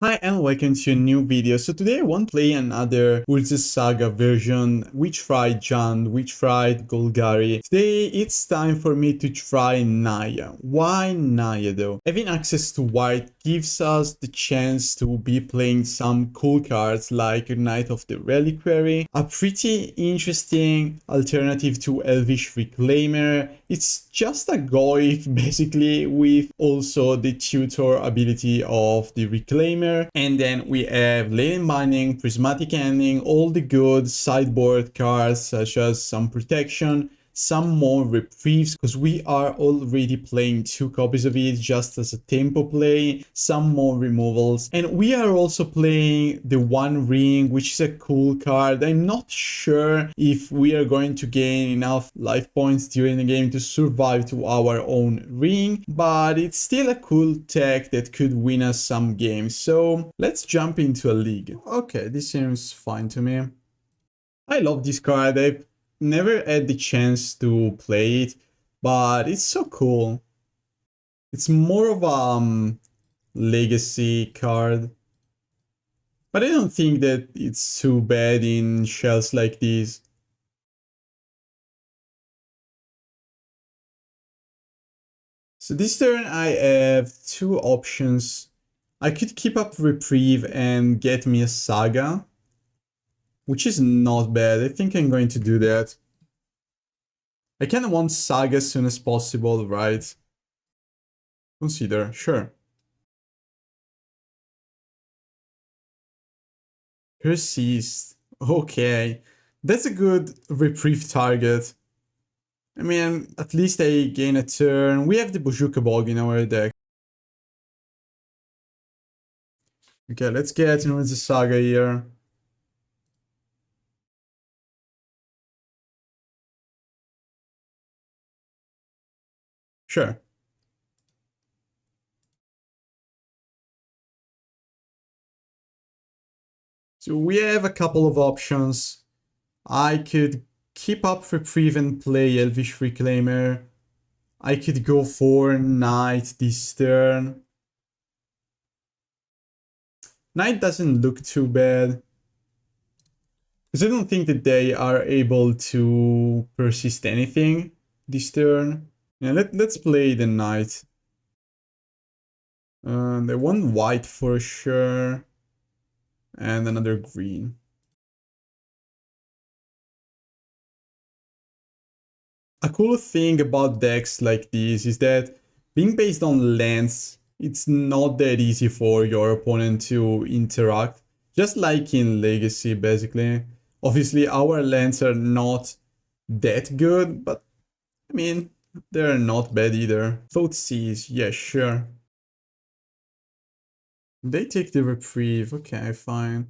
Hi and welcome to a new video. So today I want to play another Urza Saga version. We tried Jan, we tried Golgari. Today it's time for me to try Naya. Why Naya though? Having access to white gives us the chance to be playing some cool cards like Knight of the Reliquary. A pretty interesting alternative to Elvish Reclaimer. It's just a Goyf basically with also the tutor ability of the Reclaimer. And then we have Leyline Binding, Prismatic Ending, all the good sideboard cards such as some protection, some more reprieves because we are already playing 2 copies of it just as a tempo play, some more removals, and we are also playing the One Ring, which is a cool card. I'm not sure if we are going to gain enough life points during the game to survive to our own ring, but it's still a cool tech that could win us some games. So let's jump into a league. Okay, this seems fine to me. I love this card. I've never had the chance to play it, but it's so cool. It's more of a legacy card, but I don't think that it's too bad in shells like these. So this turn I have 2 options. I could keep up Reprieve and get me a Saga, which is not bad. I think I'm going to do that. I kind of want Saga as soon as possible, right? Consider, sure. Persist. Okay. That's a good reprieve target. I mean, at least I gain a turn. We have the Bojuka Bog in our deck. Okay, let's get into the Saga here. Sure. So we have a couple of options. I could keep up Reprieve and play Elvish Reclaimer. I could go for Knight this turn. Knight doesn't look too bad, because I don't think that they are able to persist anything this turn. Yeah, let's play the Knight. They want white for sure. And another green. A cool thing about decks like these is that being based on lands, it's not that easy for your opponent to interact. Just like in Legacy, basically. Obviously, our lands are not that good, but I mean, they're not bad either. Vote Seas, yeah, sure. They take the Reprieve, okay, fine.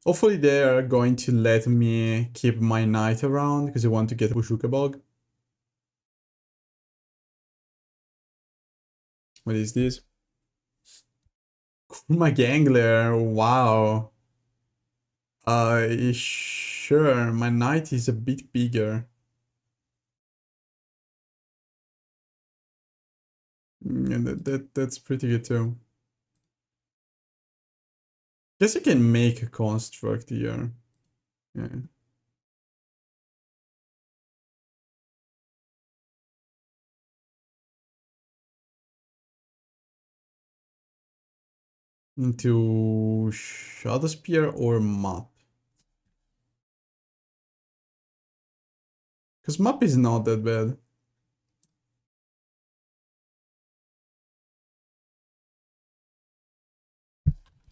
Hopefully they are going to let me keep my Knight around, because I want to get Bojuka Bog. What is this? Kurma Gangler, wow. Sure, my Knight is a bit bigger. Yeah, that's pretty good too. Guess I can make a construct here. Yeah. Into Shadowspear or map? Because map is not that bad.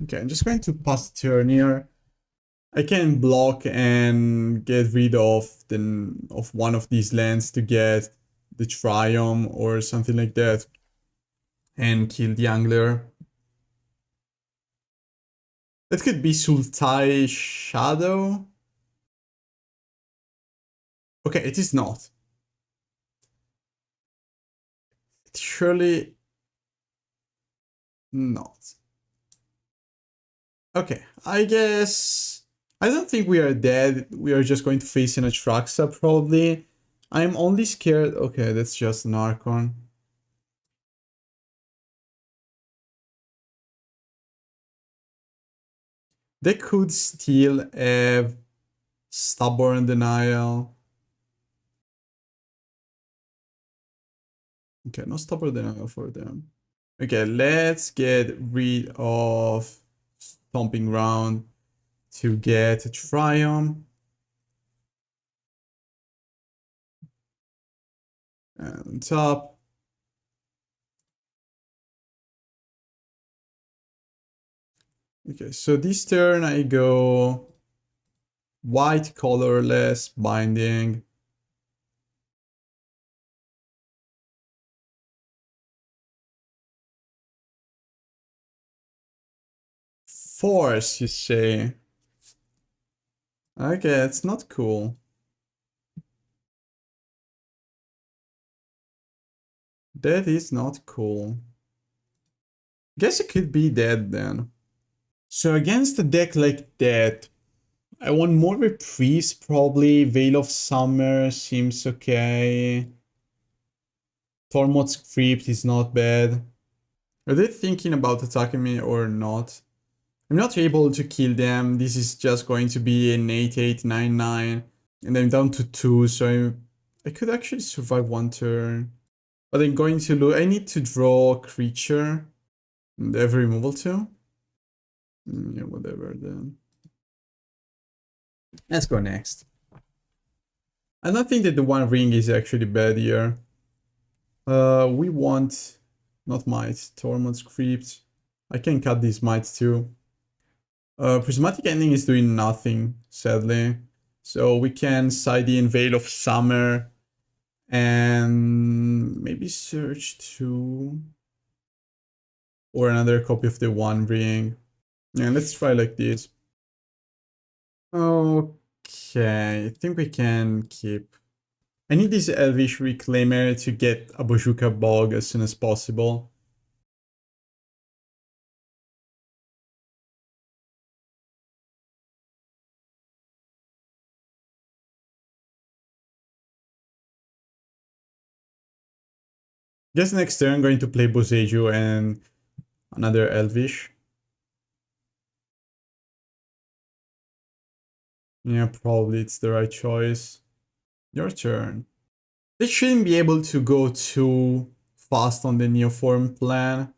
Okay, I'm just going to pass the turn here. I can block and get rid of one of these lands to get the Triome or something like that and kill the Angler. That could be Sultai Shadow. Okay, it is not. It's surely not. Okay, I guess... I don't think we are dead. We are just going to face an Atraxa, probably. I'm only scared... Okay, that's just an Archon. They could still have Stubborn Denial. Okay, no Stubborn Denial for them. Okay, let's get rid of Stomping Ground to get a Triome. And top. Okay, so this turn I go white colorless binding. Force, you say? Okay, it's not cool. That is not cool. Guess it could be dead then. So against a deck like that, I want more Reprieves probably. Veil of Summer seems okay. Tormod's Crypt is not bad. Are they thinking about attacking me or not? I'm not able to kill them. This is just going to be an 8-8-9-9. And I'm down to 2, so I could actually survive one turn. But I'm going to lose. I need to draw a creature. And they have removal too? Yeah, whatever then. Let's go next. I don't think that the One Ring is actually bad here. We want... Not Mite. Tormod's Crypt. I can cut these Mites too. Prismatic Ending is doing nothing, sadly. So we can side in Veil of Summer and maybe search 2 or another copy of the One Ring. Yeah, let's try like this. Okay, I think we can keep. I need this Elvish Reclaimer to get a Bojuka Bog as soon as possible. Guess next turn I'm going to play Boseiju and another Elvish. Yeah, probably it's the right choice. Your turn. They shouldn't be able to go too fast on the Neoform plan.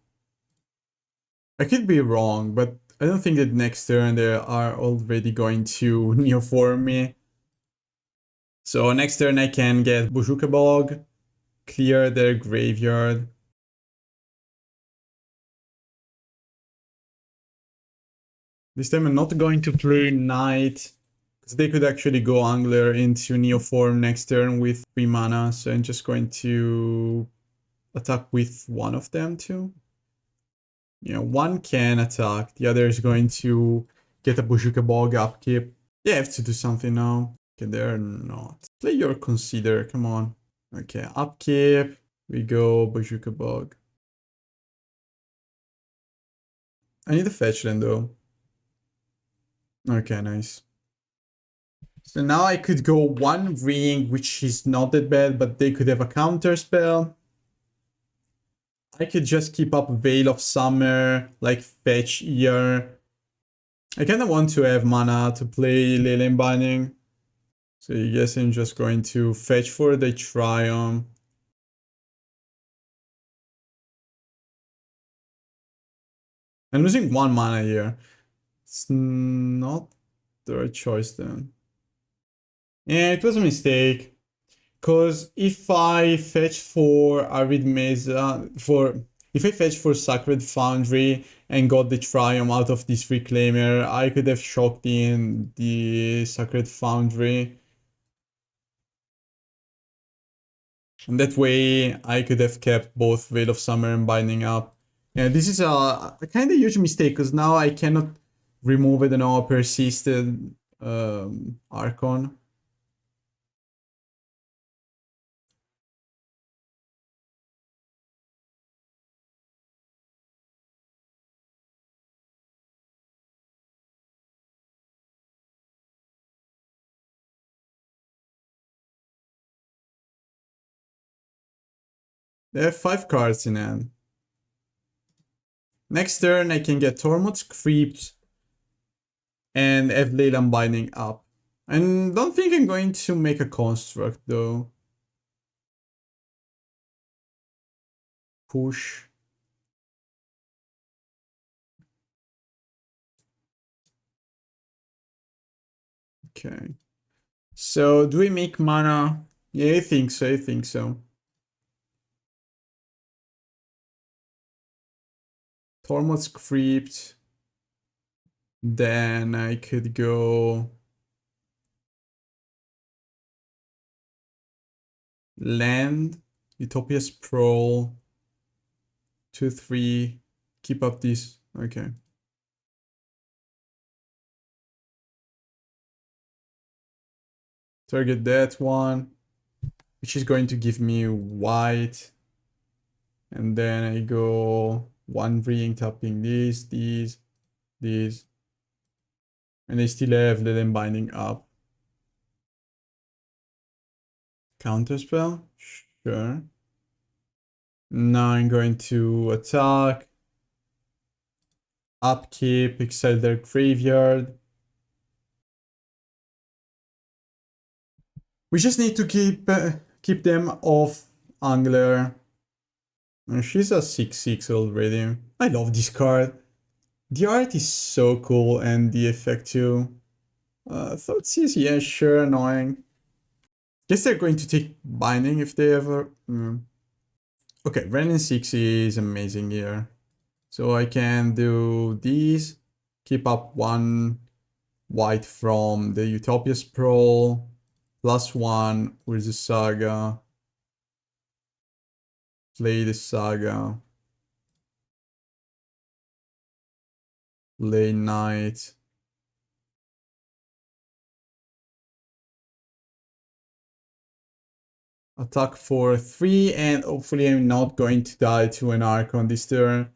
I could be wrong, but I don't think that next turn they are already going to Neoform me. So next turn I can get Bojuka Bog, clear their graveyard. This time I'm not going to play Knight, because they could actually go Angler into Neoform next turn with 3 mana, so I'm just going to attack with one of them too. Yeah, one can attack, the other is going to get a Bojuka Bog upkeep. They have to do something now. Okay, they're not. Play your Consider, come on. Okay, upkeep. We go Bojuka Bog. I need a fetch land though. Okay, nice. So now I could go One Ring, which is not that bad, but they could have a counter spell. I could just keep up Veil of Summer, like fetch here. I kind of want to have mana to play Leyline Binding. So I guess I'm just going to fetch for the Triome. I'm losing 1 mana here. It's not the right choice then. Yeah, it was a mistake. Because if I fetch for Arid Mesa, if I fetch for Sacred Foundry and got the Triome out of this Reclaimer, I could have shocked in the Sacred Foundry. And that way I could have kept both Veil of Summer and Binding up. Yeah, this is a kind of huge mistake because now I cannot remove it, a persisted Archon. They have 5 cards in hand. Next turn I can get Tormod's Crypt and have Leyline Binding up. I don't think I'm going to make a construct though. Push. Okay. So do we make mana? Yeah, I think so, I think so. Tormod's creeped. Then I could go land, Utopia Sprawl, 2-3, keep up this, okay. Target that one, which is going to give me white. And then I go one ring, tapping this. And I still have Leyline Binding up. Counterspell? Sure. Now I'm going to attack. Upkeep, exile their graveyard. We just need to keep them off Angler. And she's a 6/6 already. I love this card. The art is so cool and the effect too. Thoughtseize, yeah, sure, annoying. Guess they're going to take Binding if they ever... Okay, Wrenn and Six is amazing here. So I can do these, keep up one white from the Utopia Sprawl, +1 with the Saga, play the Saga, play Knight, attack for 3, and hopefully I'm not going to die to an Archon this turn.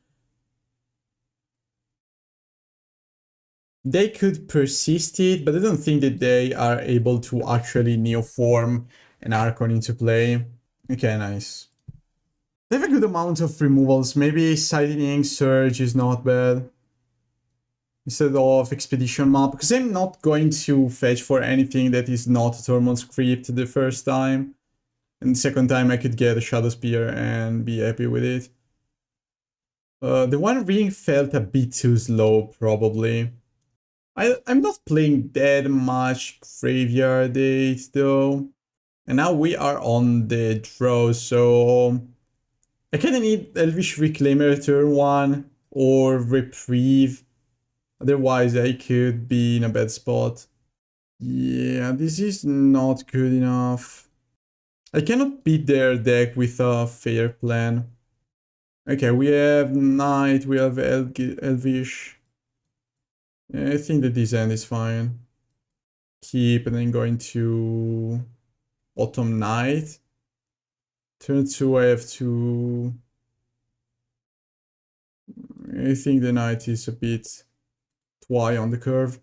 They could persist it, but I don't think that they are able to actually Neoform an Archon into play. Okay, nice. They have a good amount of removals. Maybe Sightning Surge is not bad instead of Expedition Map, because I'm not going to fetch for anything that is not Tormod's Crypt the first time. And the second time I could get a Shadowspear and be happy with it. The one ring felt a bit too slow, probably. I'm not playing that much Graveyard Days though. And now we are on the draw, so I kinda need Elvish Reclaimer turn 1 or Reprieve. Otherwise I could be in a bad spot. Yeah, this is not good enough. I cannot beat their deck with a fair plan. Okay, we have Knight, we have Elvish. I think that this end is fine. Keep and then going to Autumn Night. Turn 2 I have to... I think the Knight is a bit too high on the curve.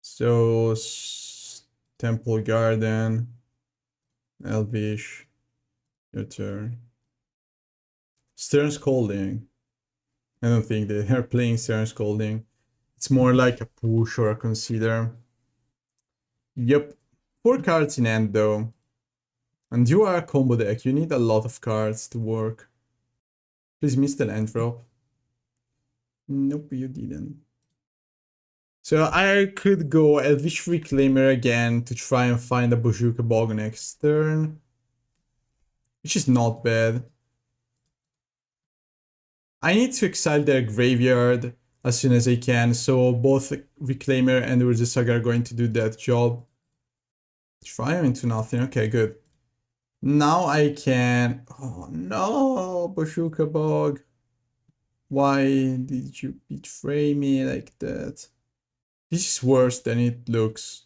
So Temple Garden, Elvish, your turn. Stern Scolding. I don't think they are playing Stern Scolding. It's more like a push or a consider. Yep. 4 cards in hand though. And you are a combo deck. You need a lot of cards to work. Please miss the land drop. Nope, you didn't. So I could go Elvish Reclaimer again to try and find a Bojuka Bog next turn. Which is not bad. I need to exile their graveyard as soon as I can, so both Reclaimer and Urza Saga are going to do that job. Triome into nothing, okay, good. Now I can... Oh no, Bojuka Bog. Why did you betray me like that? This is worse than it looks.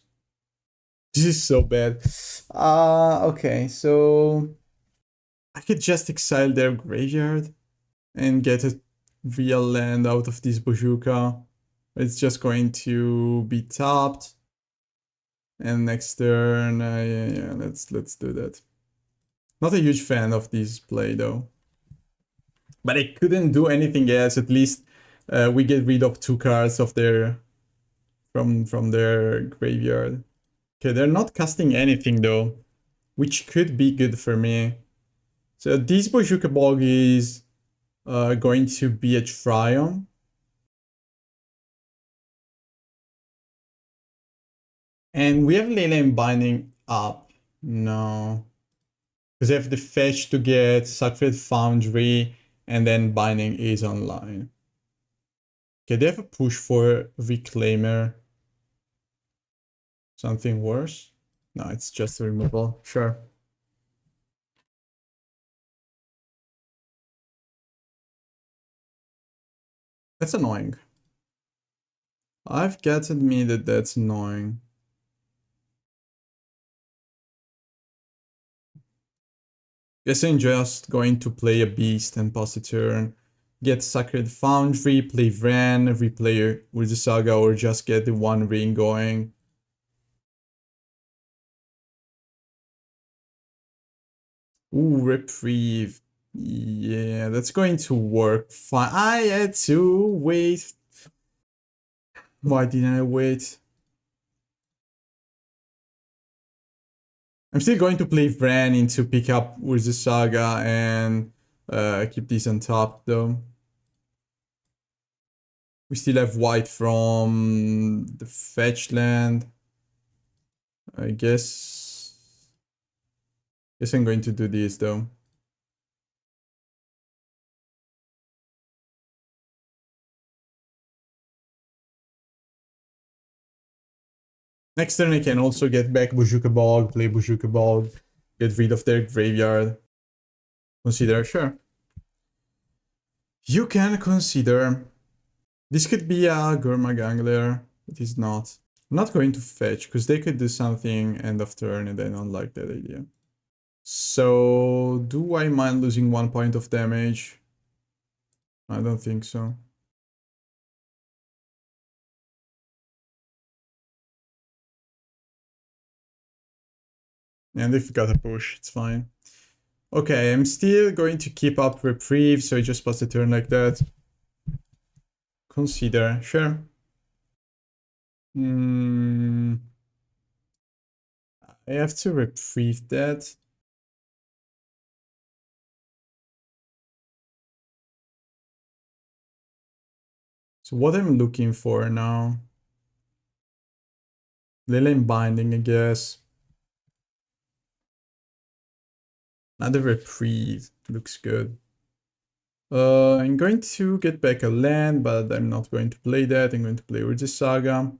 This is so bad. Okay, so... I could just exile their graveyard and get a real land out of this Bojuka. It's just going to be tapped. And next turn, yeah, let's do that. Not a huge fan of this play though. But I couldn't do anything else. At least we get rid of 2 cards of their from their graveyard. Okay, they're not casting anything though, which could be good for me. So this Bojuka Bog is going to be a Triome. And we have Leyline Binding up. No. Because I have the fetch to get Sacred Foundry, and then Binding is online. Okay, they have a push for Reclaimer. Something worse? No, it's just a removal. Sure. That's annoying. I've got to admit that that's annoying. Guess I'm just going to play a beast and pass a turn. Get Sacred Foundry, play Wrenn, replay with the Saga, or just get the 1 ring going. Ooh, Reprieve. Yeah, that's going to work fine. I had to wait. Why didn't I wait? I'm still going to play Wrenn in to pick up with the Saga and keep this on top though. We still have white from the fetch land. I guess I'm going to do this though. Next turn I can also get back Bojuka Bog, play Bojuka Bog, get rid of their graveyard. Consider, sure. You can consider. This could be a Gurma Gangler, but it's not. I'm not going to fetch, because they could do something end of turn and I don't like that idea. So, do I mind losing 1 point of damage? I don't think so. And if you got a push, it's fine. Okay, I'm still going to keep up Reprieve, so I just pass the turn like that. Consider, sure. I have to Reprieve that. So what I'm looking for now? Leyline Binding, I guess. Another Reprieve, looks good. I'm going to get back a land, but I'm not going to play that. I'm going to play with the Saga.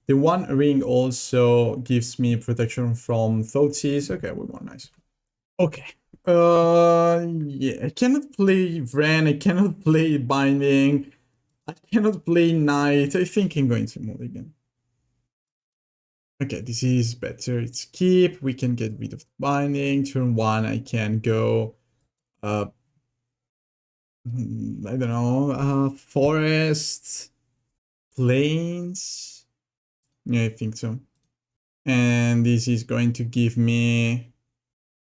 The 1 ring also gives me protection from Thoughtseize. Okay, we won, nice. Okay. Yeah, I cannot play Wrenn, I cannot play Binding, I cannot play Knight. I think I'm going to mulligan. Okay, this is better. It's keep. We can get rid of Binding. Turn 1, I can go. I don't know. Forest, Plains. Yeah, I think so. And this is going to give me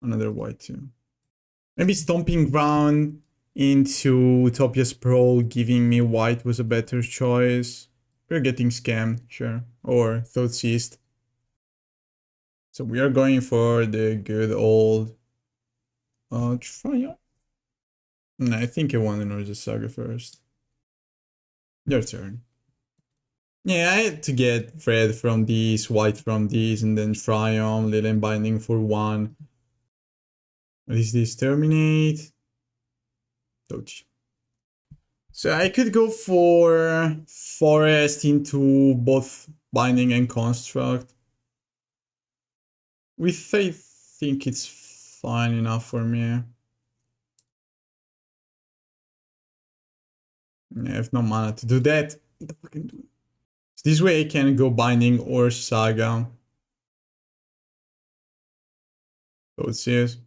another white too. Maybe Stomping Ground into Utopia Sprawl, giving me white was a better choice. We're getting scammed, sure. Or Thoughtseize. So we are going for the good old Triome. No, I think I want to know the Saga first. Your turn. Yeah, I had to get red from these, white from these, and then Triome, Leyline Binding for 1. What is this? Terminate. Doge. So I could go for Forest into both Binding and Construct. With I think it's fine enough for me. Yeah, I have no mana to do that. What the fuck am I doing? So this way I can go Binding or Saga. So it's yes.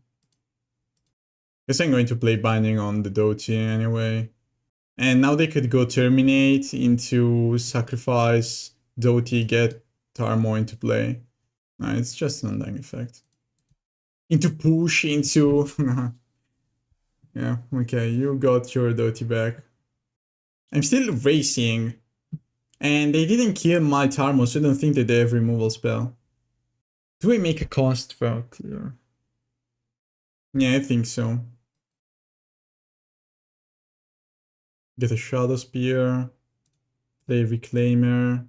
Guess I'm going to play Binding on the Doty anyway. And now they could go Terminate into Sacrifice, Doty, get Tarmo into play. No, it's just an undying effect. Into push, into... Yeah, okay, you got your Doti back. I'm still racing. And they didn't kill my Tarmo, so I don't think that they have removal spell. Do I make a cost for clear? Yeah, I think so. Get a Shadowspear. Play Reclaimer.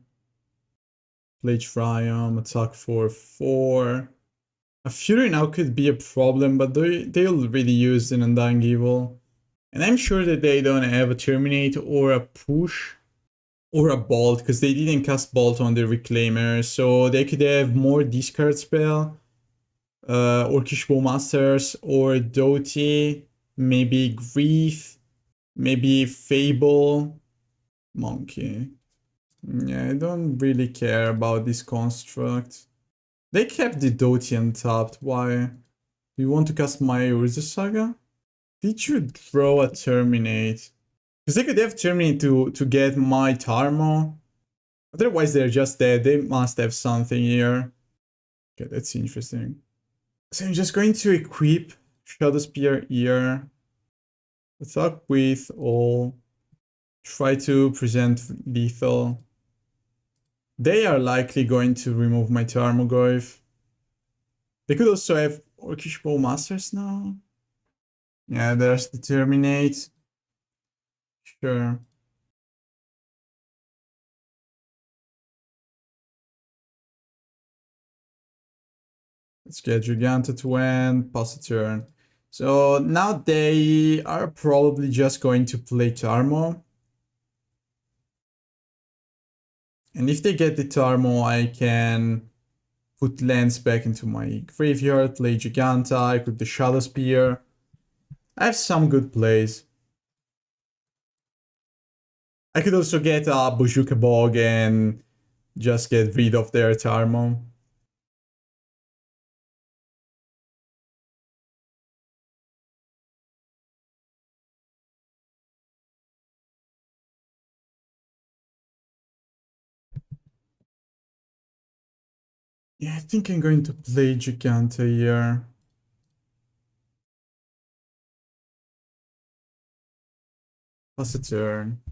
Play Triome. Attack for 4. A Fury now could be a problem, but they already used an Undying Evil. And I'm sure that they don't have a Terminate or a Push or a Bolt, because they didn't cast Bolt on the Reclaimer, so they could have more discard spell. Orcish Bowmasters or Doty, maybe Grief, maybe Fable, Monkey. Yeah, I don't really care about this construct. They kept the Doty untapped. Why? Do you want to cast my Urza Saga? Did you draw a Terminate? Because they could have Terminate to get my Tarmo. Otherwise, they're just dead. They must have something here. Okay, that's interesting. So I'm just going to equip Shadowspear here. Attack with all. Try to present lethal. They are likely going to remove my Tarmogoyf. They could also have Orcish Bowmasters now. Yeah, there's the Terminate. Sure. Let's get Giganta to end, pass a turn. So now they are probably just going to play Tarmo. And if they get the Tarmo, I can put lands back into my graveyard, play Giganta, equip the Shadowspear. I have some good plays. I could also get a Bojuka Bog and just get rid of their Tarmo. Yeah, I think I'm going to play Giganta here. Pass a turn.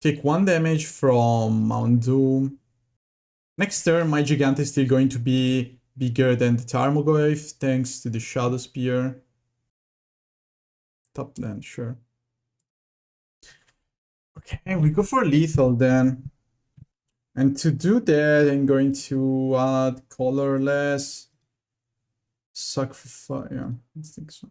Take 1 damage from Mount Doom. Next turn, my Giganta is still going to be bigger than the Tarmogoyf, thanks to the Shadowspear. Top land, sure. Okay, we go for lethal then. And to do that, I'm going to add colorless. Sacrifice, yeah, I think so.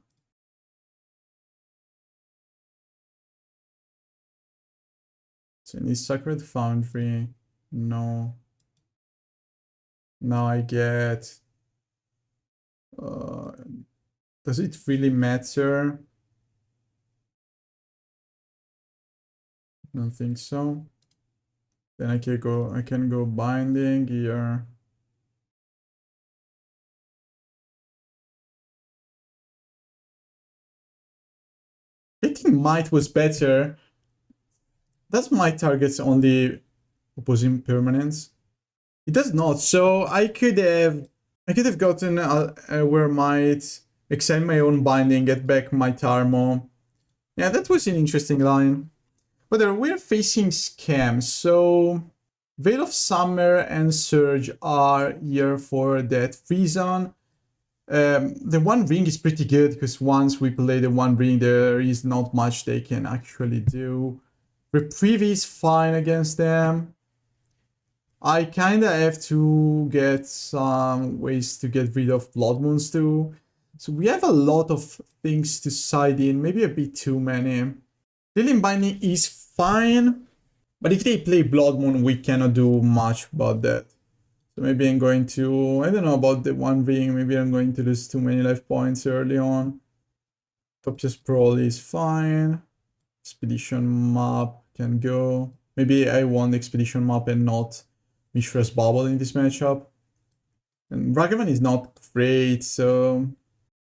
So I need Sacred Foundry. No. Now I get... does it really matter? I don't think so. Then I can go binding here. Hitting Mite was better. Does Mite targets only opposing permanents? It does not. So I could have gotten where Mite, extend my own binding, get back my Tarmo. Yeah, that was an interesting line. But we're facing Scam, so Veil of Summer and Surge are here for that reason. The One Ring is pretty good, because once we play the One Ring, there is not much they can actually do. Reprieve is fine against them. I kinda have to get some ways to get rid of Blood Moons too. So we have a lot of things to side in, maybe a bit too many. Leyline Binding is fine, but if they play Blood Moon, we cannot do much about that. So maybe I'm going to, I don't know about the One Ring, maybe I'm going to lose too many life points early on. Utopia Sprawl is fine. Expedition map can go. Maybe I want Expedition map and not Mishra's Bauble in this matchup. And Ragavan is not great, so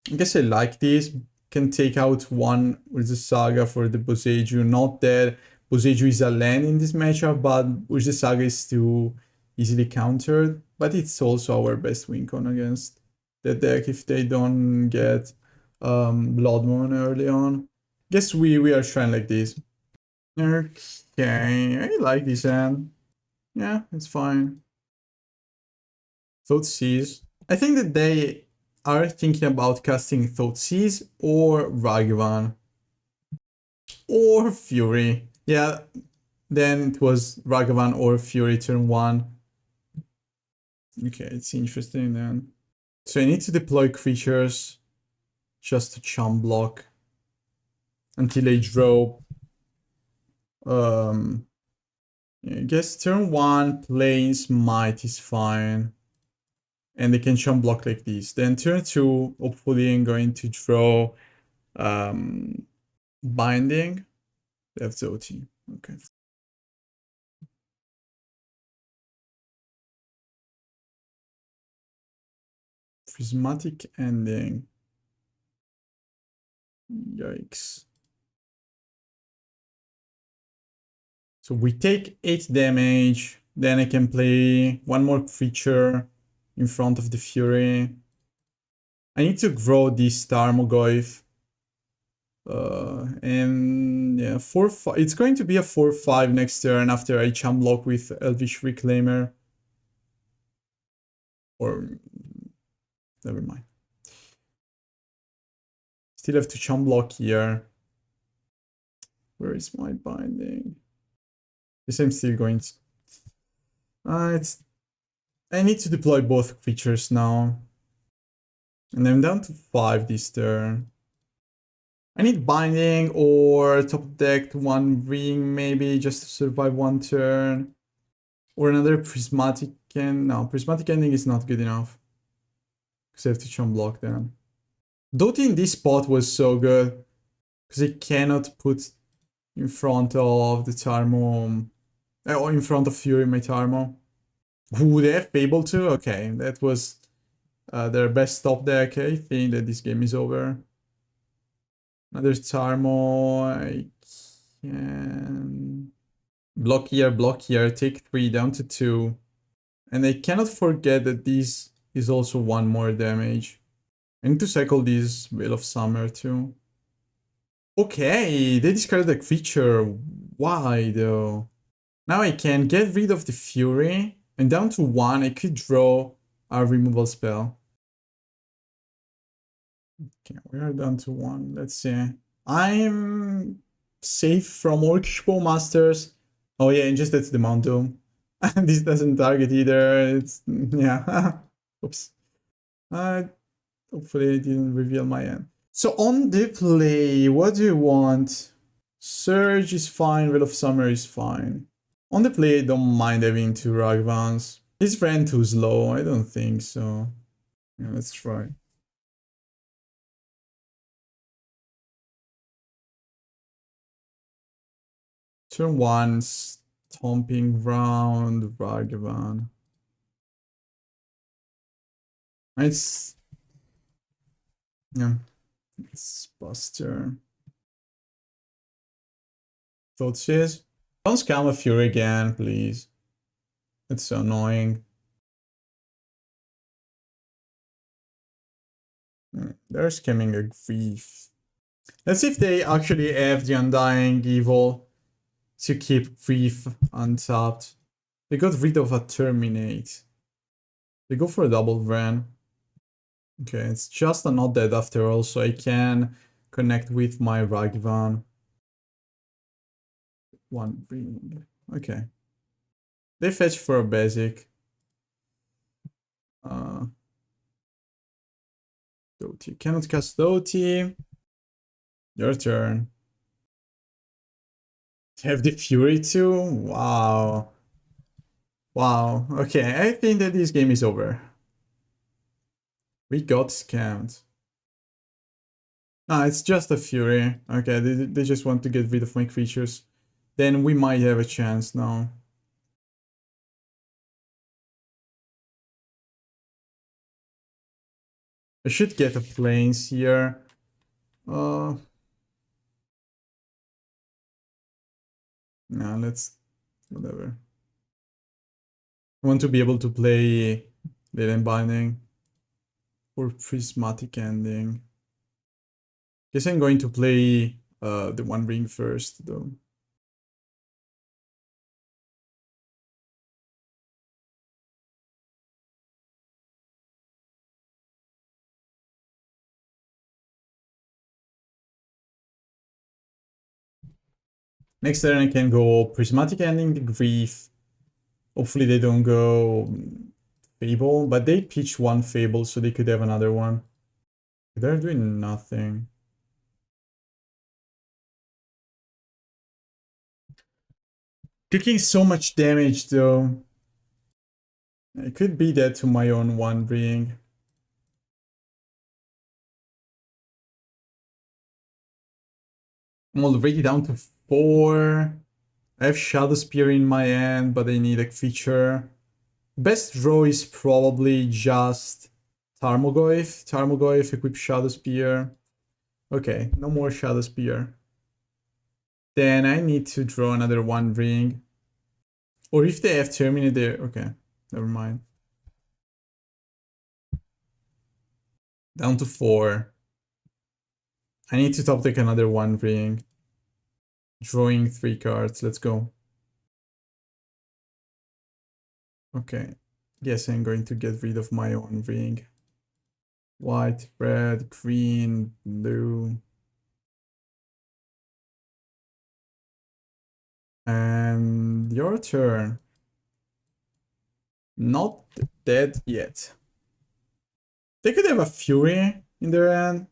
I guess I like this. Can take out one with the Saga for the Boseiju. Not that Boseiju is a land in this matchup, but with the Saga is too easily countered, but it's also our best win con against the deck if they don't get Blood Moon early on. Guess we are trying like this. Okay, I like this hand. Yeah, it's fine. Thoughtseize. I think that they are thinking about casting Thoughtseize or Ragavan. Or Fury. Yeah, then it was Ragavan or Fury turn 1. Okay, it's interesting then. So I need to deploy creatures just to chump block until I draw. I guess turn 1 Plains Might is fine. And they can chump block like this. Then turn 2, hopefully I'm going to draw Binding. That's OT. Okay. Prismatic Ending. Yikes. So we take 8 damage. Then I can play one more creature in front of the Fury. I need to grow this Tarmogoyf. And yeah, 4-5. It's going to be a 4-5 next turn after I chump block with Elvish Reclaimer. Or never mind. Still have to chump block here. Where is my binding? This I'm still going to. I need to deploy both creatures now. And I'm down to 5 this turn. I need binding or top deck 1 ring maybe just to survive 1 turn. Or another prismatic ending. No, prismatic ending is not good enough. Because I have to chump block then. Doti in this spot was so good. Because I cannot put in front of the Tarmo. Or in front of Fury my Tarmo. Ooh, they have Fable too? Okay, that was their best top deck. I think that this game is over. Another Tarmo. I can block here, take 3 down to 2. And I cannot forget that this is also 1 more damage. I need to cycle this Veil of Summer too. Okay, they discarded a creature. Why though? Now I can get rid of the Fury. And down to 1, I could draw a removal spell. Okay, we are down to 1. Let's see. I'm safe from Orcish Bowmasters. Oh yeah, and just that's the Mount Doom. This doesn't target either. It's yeah. Oops. Hopefully I didn't reveal my end. So on the play, what do you want? Surge is fine, Veil of Summer is fine. On the play, I don't mind having 2 Ragavans. Is Wrenn too slow? I don't think so. Yeah, let's try. Turn 1, Stomping Ground, Ragavan. It's... yeah, it's Buster. Thoughtseize. Don't scam a Fury again, please. It's so annoying. They're scamming a Grief. Let's see if they actually have the Undying Evil to keep Grief untapped. They got rid of a Terminate. They go for a double Wrenn. Okay, it's just a not dead after all, so I can connect with my Ragavan. 1 ring. Okay. They fetch for a basic. Doti. Cannot cast Doti. Your turn. Have the Fury too? Wow. Wow. Okay, I think that this game is over. We got scammed. Ah, it's just a Fury. Okay, they just want to get rid of my creatures. Then we might have a chance now. I should get a Plains here. No, let's... whatever. I want to be able to play Leyline Binding or Prismatic Ending. Guess I'm going to play the One Ring first, though. Next turn I can go Prismatic Ending, the Grief. Hopefully they don't go Fable, but they pitch one Fable, so they could have another one. They're doing nothing. Taking so much damage though. It could be that to my own One Ring. I'm already down to 4. I have Shadowspear in my hand, but I need a feature. Best draw is probably just Tarmogoyf. Tarmogoyf, equip Shadowspear. Okay, no more Shadowspear. Then I need to draw another One Ring. Or if they have Terminator, okay, never mind. Down to 4. I need to top deck another One Ring. Drawing 3 cards, let's go. Okay, guess I'm going to get rid of my own ring. White, red, green, blue. And your turn. Not dead yet. They could have a Fury in their hand.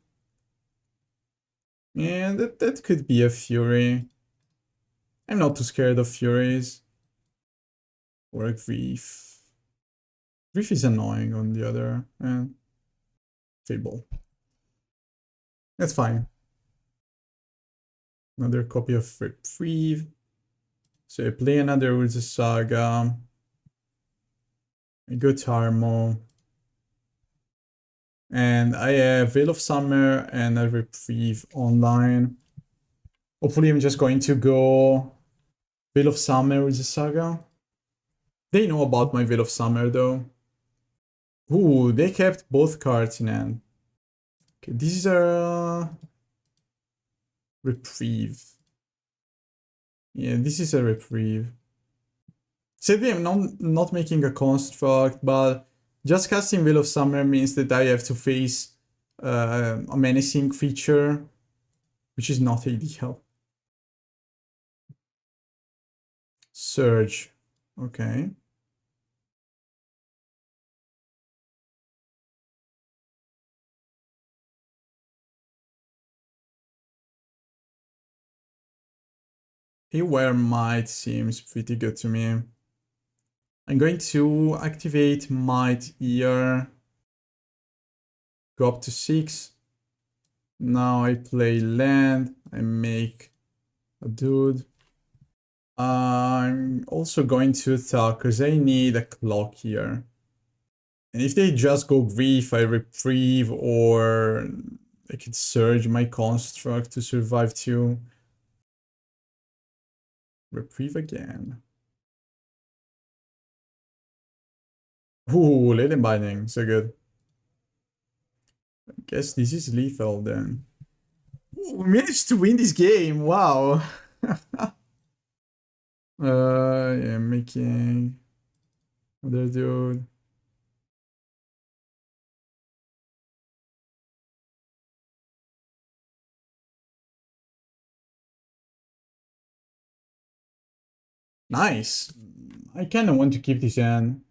Yeah, that could be a Fury. I'm not too scared of Furies. Or a Grief. Grief is annoying on the other hand. Fable. That's fine. Another copy of Reprieve. So I play another Urza Saga. I go Tarmo. And I have Veil of Summer and a Reprieve online. Hopefully I'm just going to go Veil of Summer Urza Saga. They know about my Veil of Summer though. Ooh, they kept both cards in hand. Okay, this is a Reprieve. Yeah, this is a Reprieve. Sadly, I'm not making a construct, but just casting Veil of Summer means that I have to face a menacing creature, which is not ideal. Surge. Okay. Haywire Mite seems pretty good to me. I'm going to activate Mite here. Go up to 6. Now I play land. I make a dude. I'm also going to attack because I need a clock here. And if they just go Grief, I Reprieve, or I could Surge my construct to survive too. Reprieve again. Ooh, Leyline Binding, so good. I guess this is lethal then. Ooh, we managed to win this game, wow. Yeah, making other dude. Nice. I kind of want to keep this end.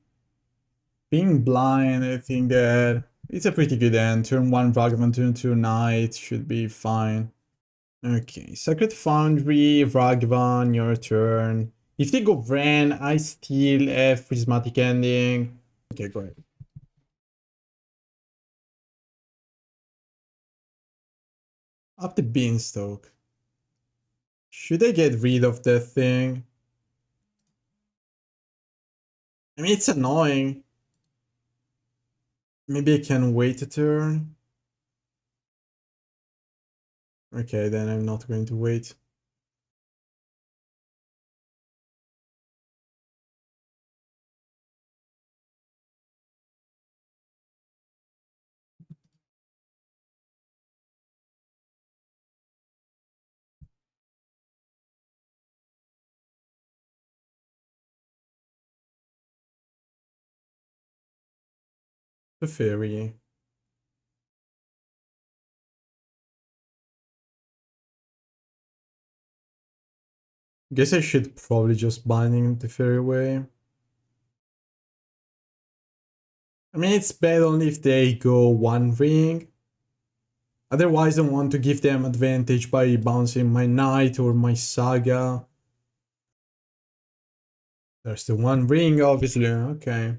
Being blind, I think that it's a pretty good end. Turn 1 Ragavan, turn 2 Knight should be fine. Okay, Sacred Foundry, Ragavan, your turn. If they go Wrenn, I still have Prismatic Ending. Okay, go ahead. Up the Beanstalk. Should I get rid of that thing? I mean, it's annoying. Maybe I can wait a turn. Okay, then I'm not going to wait. The fairy. Guess I should probably just binding the fairy away. I mean, it's bad only if they go one ring. Otherwise, I want to give them advantage by bouncing my knight or my saga. There's the one ring, obviously. Okay.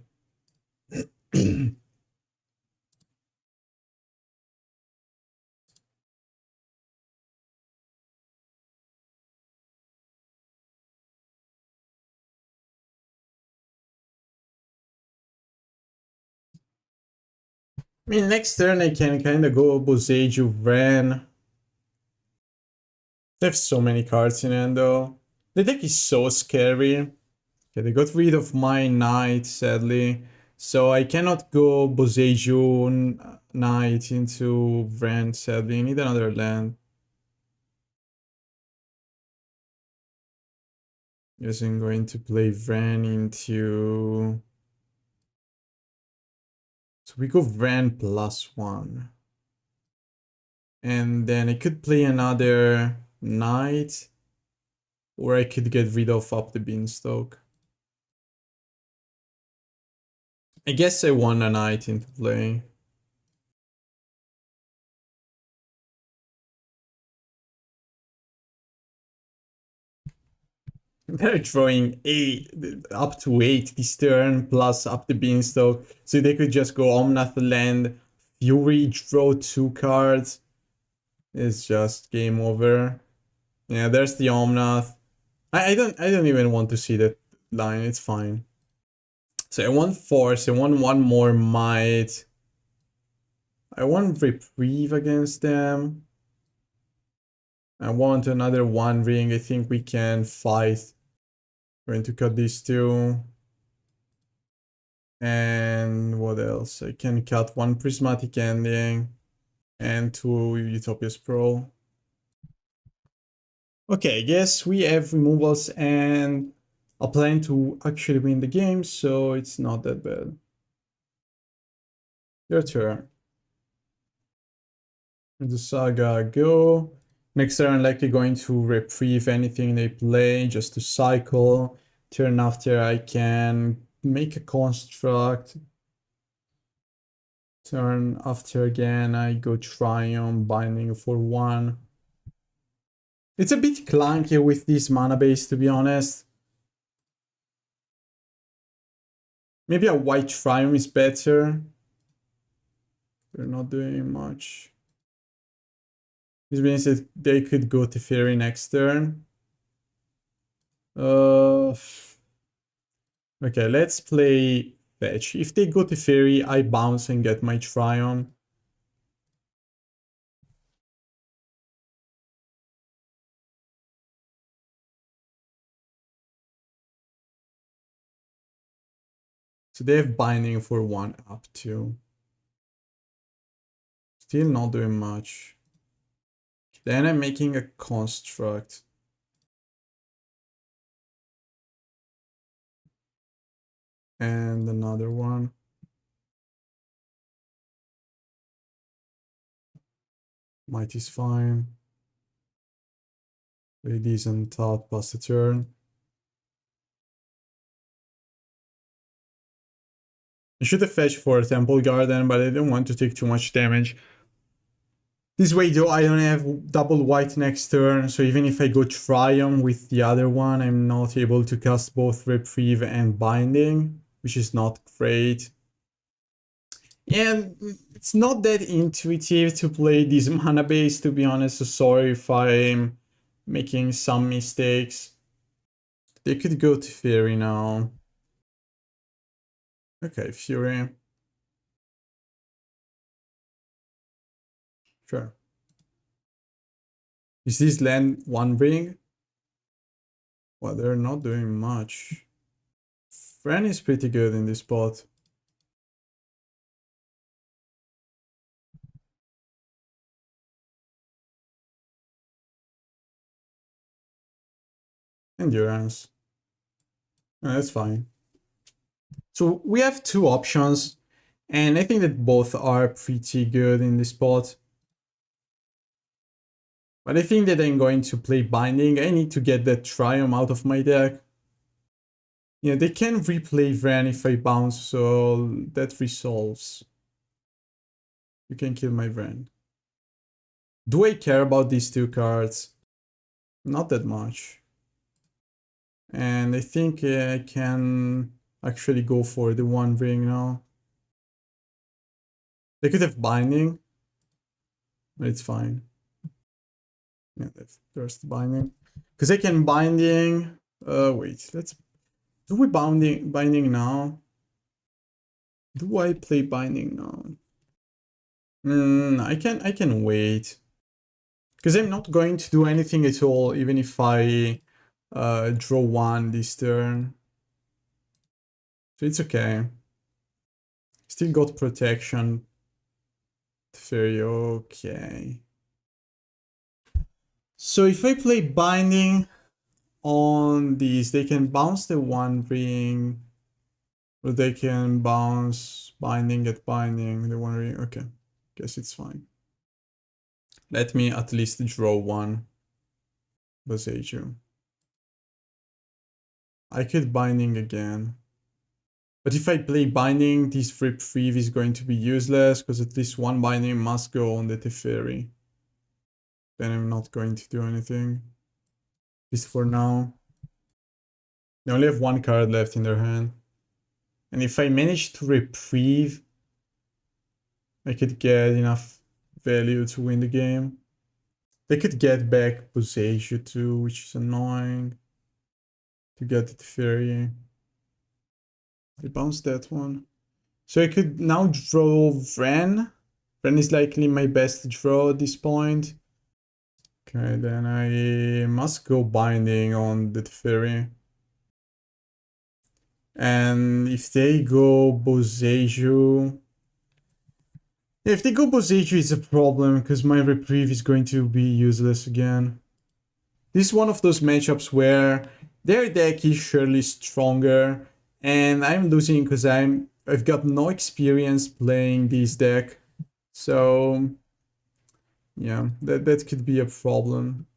I mean, next turn I can kind of go Boseiju, Wrenn. They have so many cards in hand though. The deck is so scary. Okay, they got rid of my knight, sadly. So I cannot go Boseiju knight into Wrenn, sadly. I need another land. Guess I'm going to play Wrenn into... So we go Wrenn +1. And then I could play another knight. Or I could get rid of up the Beanstalk. I guess I want a knight into play. They're drawing 8, up to 8 this turn, plus up the Beanstalk. So they could just go Omnath land, Fury, draw 2 cards. It's just game over. Yeah, there's the Omnath. I don't even want to see that line, it's fine. So I want Force, I want one more Might. I want Reprieve against them. I want another one ring, I think we can fight. We're going to cut these two. And what else? I can cut one Prismatic Ending and 2 Utopia Sprawl. Okay, I guess we have removals and a plan to actually win the game, so it's not that bad. Your turn. The Saga go. Next turn, likely going to Reprieve anything they play just to cycle. Turn after, I can make a construct. Turn after again, I go Triome, binding for 1. It's a bit clunky with this mana base, to be honest. Maybe a white Triome is better. They're not doing much. This means that they could go to Fairy next turn. Okay, let's play Fetch. If they go to Fairy, I bounce and get my Triome. So they have binding for 1 up to. Still not doing much. Then I'm making a construct. And another one. Might is fine. Play these on top, pass the turn. I should have fetched for a Temple Garden, but I didn't want to take too much damage. This way though, I don't have double white next turn, so even if I go Triumph with the other one, I'm not able to cast both Reprieve and Binding, which is not great. Yeah, it's not that intuitive to play this mana base, to be honest, so sorry if I'm making some mistakes. They could go to Fairy now. Okay, Fury. Sure. Is this land 1 ring? Well, they're not doing much. Wrenn is pretty good in this spot. Endurance. That's fine. So we have 2 options. And I think that both are pretty good in this spot. But I think that I'm going to play Binding. I need to get that Triome out of my deck. Yeah, they can replay Wrenn if I bounce, so that resolves. You can kill my Wrenn. Do I care about these two cards? Not that much. And I think I can actually go for the One Ring now. They could have Binding, but it's fine. Yeah, that's first Binding. Because I can Binding... wait, let's... Do we Binding now? Do I play Binding now? I can wait. Because I'm not going to do anything at all, even if I draw one this turn. So it's okay. Still got protection. Very okay. So if I play Binding on these, they can bounce the One Ring. Or they can bounce Binding at Binding, the One Ring. Okay, guess it's fine. Let me at least draw one. Boseiju. I could Binding again. But if I play Binding, this Reprieve is going to be useless, because at least one Binding must go on the Teferi. Then I'm not going to do anything. At least for now. They only have one card left in their hand. And if I manage to Reprieve, I could get enough value to win the game. They could get back Boseiju too, which is annoying. To get the Teferi. I bounced that one. So I could now draw Wrenn. Wrenn is likely my best draw at this point. Okay, then I must go Binding on the Teferi. And if they go Boseiju... If they go Boseiju, it's a problem, because my Reprieve is going to be useless again. This is one of those matchups where their deck is surely stronger, and I'm losing because I've got no experience playing this deck. So yeah, that could be a problem.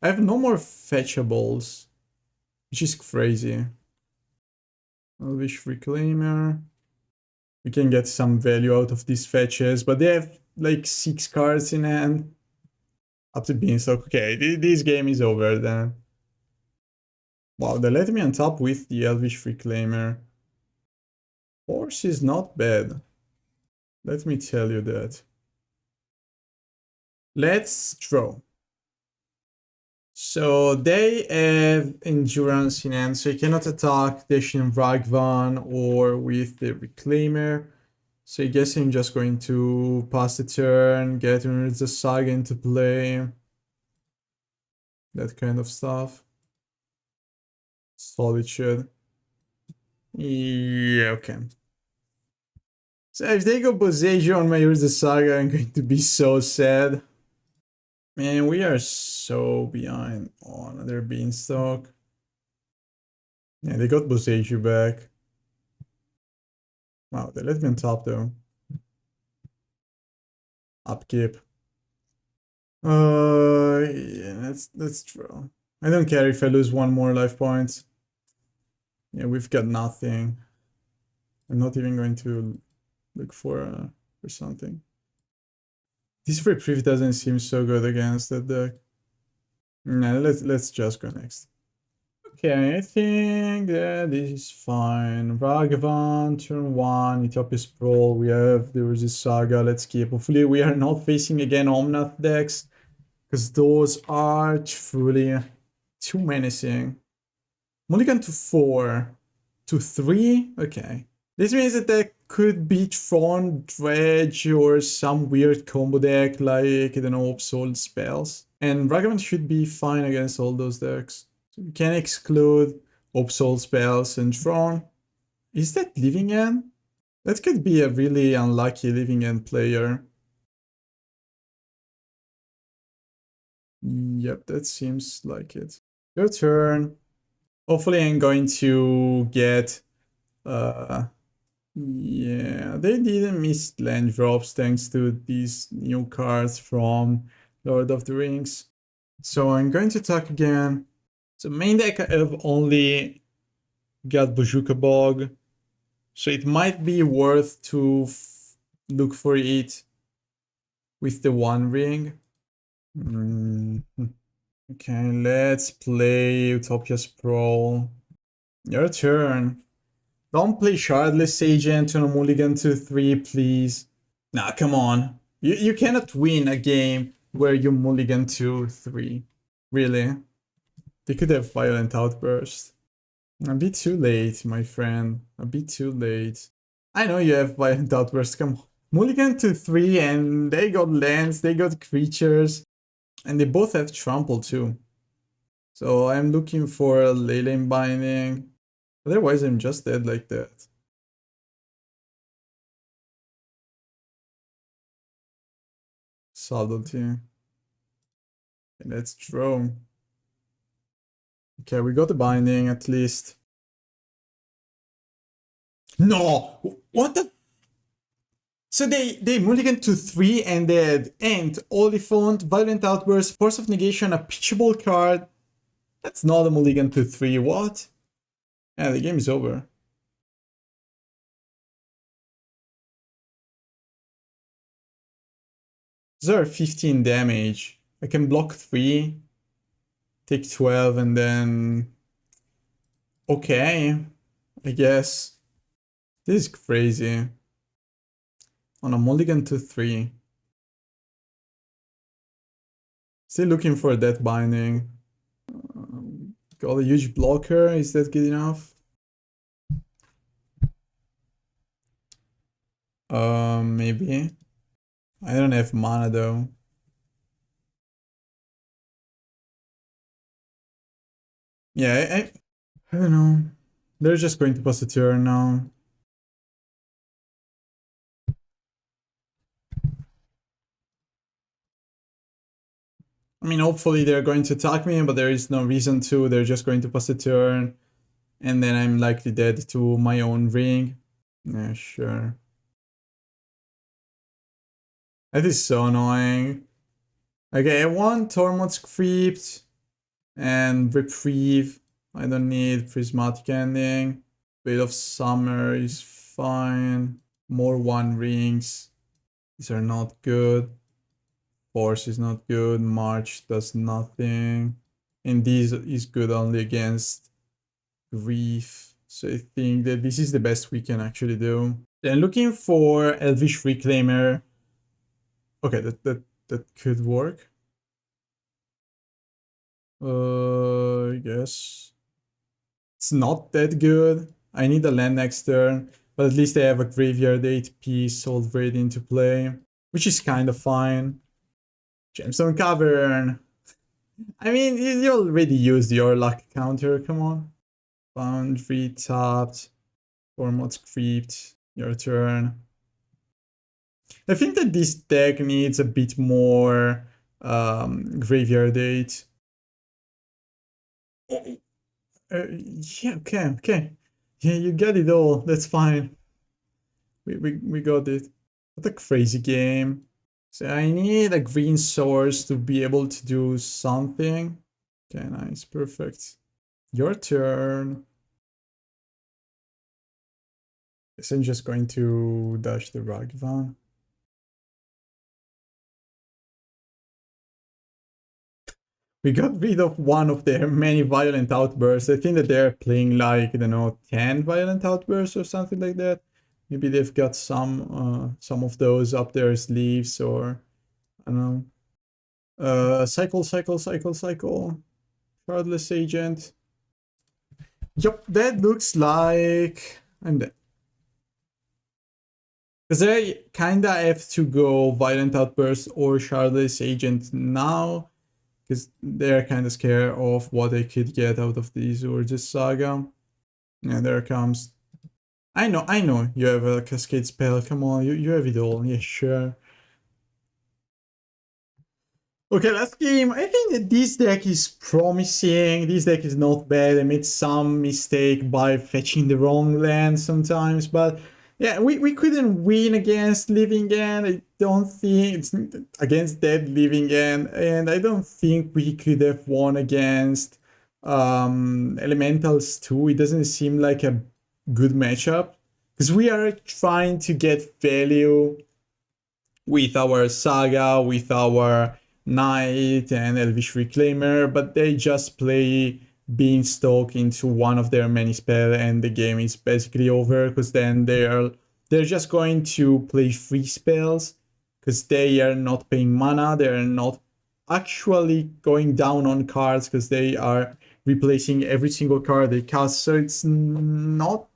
I have no more fetchables, which is crazy. Elvish Reclaimer. We can get some value out of these fetches, but they have like 6 cards in hand. Up to Beanstalk. Okay, this game is over then. Wow, they let me on top with the Elvish Reclaimer. Force is not bad. Let me tell you that. Let's draw. So they have Endurance in hand, so you cannot attack Deshin Ragavan or with the Reclaimer. So I guess I'm just going to pass the turn, get the Saga into play. That kind of stuff. Solitude. Yeah, okay. So if they go Boseiju on my Urza Saga, I'm going to be so sad. Man, we are so behind on another Beanstalk. Yeah, they got Boseiju back. Wow, they let me on top though. Upkeep. Yeah, that's true. I don't care if I lose one more life points. Yeah, we've got nothing. I'm not even going to look for something. This Reprieve doesn't seem so good against that deck. Nah, let's just go next. Okay, I think that this is fine. Ragavan, turn 1, Utopia Sprawl, we have there is a Saga, let's keep. Hopefully we are not facing again Omnath decks, because those are truly too menacing. Mulligan to 4, to 3, okay. This means that there could be Tron, Dredge, or some weird combo deck like, I don't know, Absol spells. And Ragavan should be fine against all those decks. So we can exclude Absol spells and Tron. Is that Living End? That could be a really unlucky Living End player. Yep, that seems like it. Your turn. Hopefully I'm going to get Yeah, they didn't miss land drops thanks to these new cards from Lord of the Rings. So I'm going to talk again. So main deck I've only got Bojuka Bog. So it might be worth to look for it with the One Ring. Okay, let's play Utopia Sprawl. Your turn. Don't play Shardless Agent on a mulligan 2-3, please. Nah, come on. You cannot win a game where you mulligan 2-3. Really? They could have Violent Outburst. A bit too late, my friend. A bit too late. I know you have Violent Outburst, come on. Mulligan 2-3 and they got lands, they got creatures. And they both have Trample too. So I'm looking for a Leyline Binding. Otherwise I'm just dead like that. Subtlety. Okay, let's draw. Okay, we got the Binding at least. No! What the? So they mulligan to 3 and they had Ant, Oliphant, Violent Outburst, Force of Negation, a pitchable card. That's not a mulligan to 3, what? Yeah, the game is over. These are 15 damage. I can block 3, take 12, and then... Okay, I guess. This is crazy. On a mulligan to 3. Still looking for that Binding. Got a huge blocker, is that good enough? Maybe. I don't have mana though. Yeah, I don't know. They're just going to pass a turn now. I mean, hopefully they're going to attack me, but there is no reason to. They're just going to pass a turn. And then I'm likely dead to my own ring. Yeah, sure. That is so annoying. Okay, I want Tormod's Crypt and Reprieve. I don't need Prismatic Ending. Veil of Summer is fine. More One Rings. These are not good. Force is not good. March does nothing. And this is good only against Grief. So I think that this is the best we can actually do. Then looking for Elvish Reclaimer. Okay, that could work. I guess. It's not that good. I need a land next turn. But at least I have a Graveyard 8-piece already into play. Which is kind of fine. Gemstone Cavern. I mean, you already used your luck counter, come on. Foundry tapped. Tormod's Crypt. Your turn. I think that this deck needs a bit more Graveyard 8. Yeah, okay. Yeah, you get it all. That's fine. We got it. What a crazy game. So I need a green source to be able to do something. Okay, nice, perfect. Your turn. Guess I'm just going to dash the Ragavan. We got rid of one of their many violent outbursts. I think that they're playing like, I don't know, 10 violent outbursts or something like that. Maybe they've got some of those up their sleeves, or I don't know. Cycle. Shardless Agent. Yup, that looks like I'm dead. Because I kinda have to go Violent Outburst or Shardless Agent now. Because they're kind of scared of what they could get out of these Urges Saga. And there comes. I know you have a Cascade spell. Come on, you have it all. Yeah, sure. Okay, last game. I think that this deck is promising. This deck is not bad. I made some mistake by fetching the wrong land sometimes, but Yeah, we couldn't win against Living End. I don't think it's against Dead Living End, and I don't think we could have won against Elementals too. It doesn't seem like a good matchup because we are trying to get value with our Saga, with our Knight and Elvish Reclaimer, but they just play Beanstalk into one of their many spells and the game is basically over because then they're just going to play free spells because they are not paying mana, they're not actually going down on cards because they are replacing every single card they cast, so it's not